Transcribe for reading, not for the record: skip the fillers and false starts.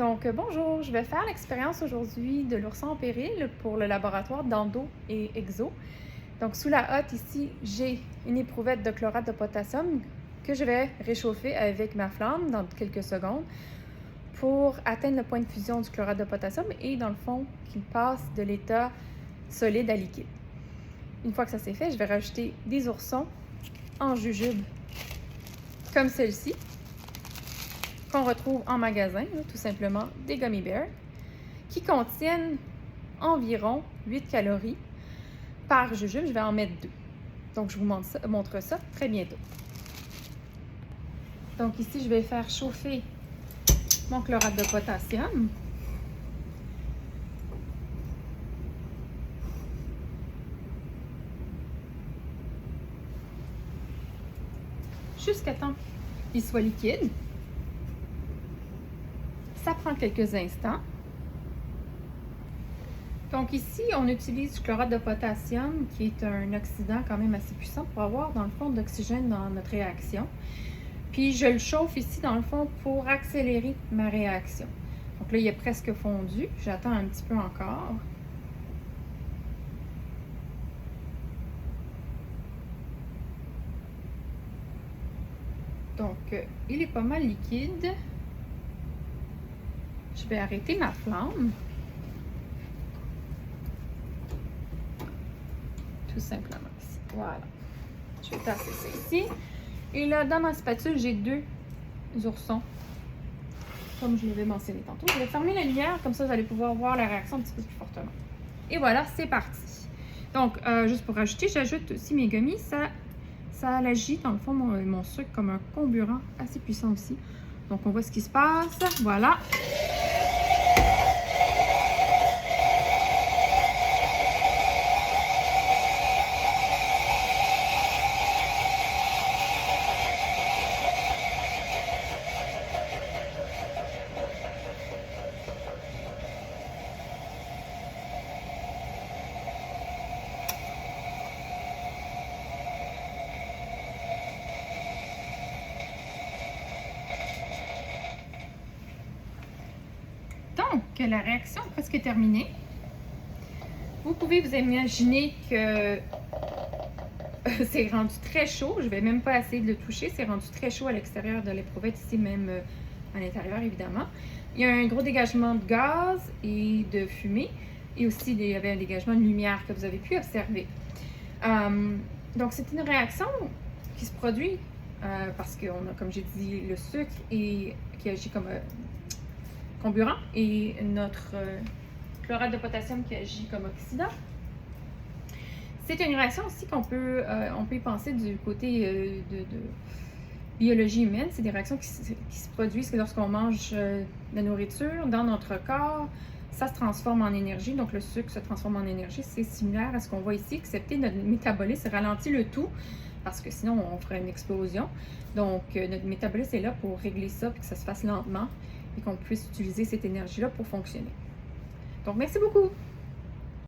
Bonjour, je vais faire l'expérience aujourd'hui de l'ourson en péril pour le laboratoire d'Endo et Exo. Donc, sous la hotte ici, j'ai une éprouvette de chlorate de potassium que je vais réchauffer avec ma flamme dans quelques secondes pour atteindre le point de fusion du chlorate de potassium et dans le fond, qu'il passe de l'état solide à liquide. Une fois que ça c'est fait, je vais rajouter des oursons en jujube comme celle-ci, qu'on retrouve en magasin, tout simplement des gummy bears, qui contiennent environ 8 calories par jujube. Je vais en mettre 2. Donc, je vous montre ça très bientôt. Donc, ici, je vais faire chauffer mon chlorate de potassium. Jusqu'à temps qu'il soit liquide. Ça prend quelques instants. Donc ici, on utilise du chlorate de potassium, qui est un oxydant quand même assez puissant pour avoir dans le fond d'oxygène dans notre réaction. Puis je le chauffe ici dans le fond pour accélérer ma réaction. Donc là, il est presque fondu. J'attends un petit peu encore. Donc, il est pas mal liquide. Je vais arrêter ma flamme. Tout simplement ici. Voilà. Je vais tasser ça ici. Et là, dans ma spatule, j'ai 2 oursons. Comme je l'avais mentionné tantôt. Je vais fermer la lumière, comme ça, vous allez pouvoir voir la réaction un petit peu plus fortement. Et voilà, c'est parti. Donc, juste pour rajouter, j'ajoute aussi mes gummies. Ça agit, dans le fond, mon sucre comme un comburant assez puissant aussi. Donc, on voit ce qui se passe. Voilà. Donc, la réaction est presque terminée. Vous pouvez vous imaginer que c'est rendu très chaud. Je ne vais même pas essayer de le toucher. C'est rendu très chaud à l'extérieur de l'éprouvette, ici même à l'intérieur, évidemment. Il y a un gros dégagement de gaz et de fumée. Et aussi, il y avait un dégagement de lumière que vous avez pu observer. Donc, c'est une réaction qui se produit parce qu'on a, comme j'ai dit, le sucre qui agit comme comburant et notre chlorate de potassium qui agit comme oxydant. C'est une réaction aussi on peut y penser du côté de biologie humaine. C'est des réactions qui se produisent lorsqu'on mange de la nourriture dans notre corps. Ça se transforme en énergie, donc le sucre se transforme en énergie. C'est similaire à ce qu'on voit ici, excepté notre métabolisme ralentit le tout, parce que sinon on ferait une explosion. Donc notre métabolisme est là pour régler ça, puis que ça se fasse lentement, et qu'on puisse utiliser cette énergie-là pour fonctionner. Donc merci beaucoup!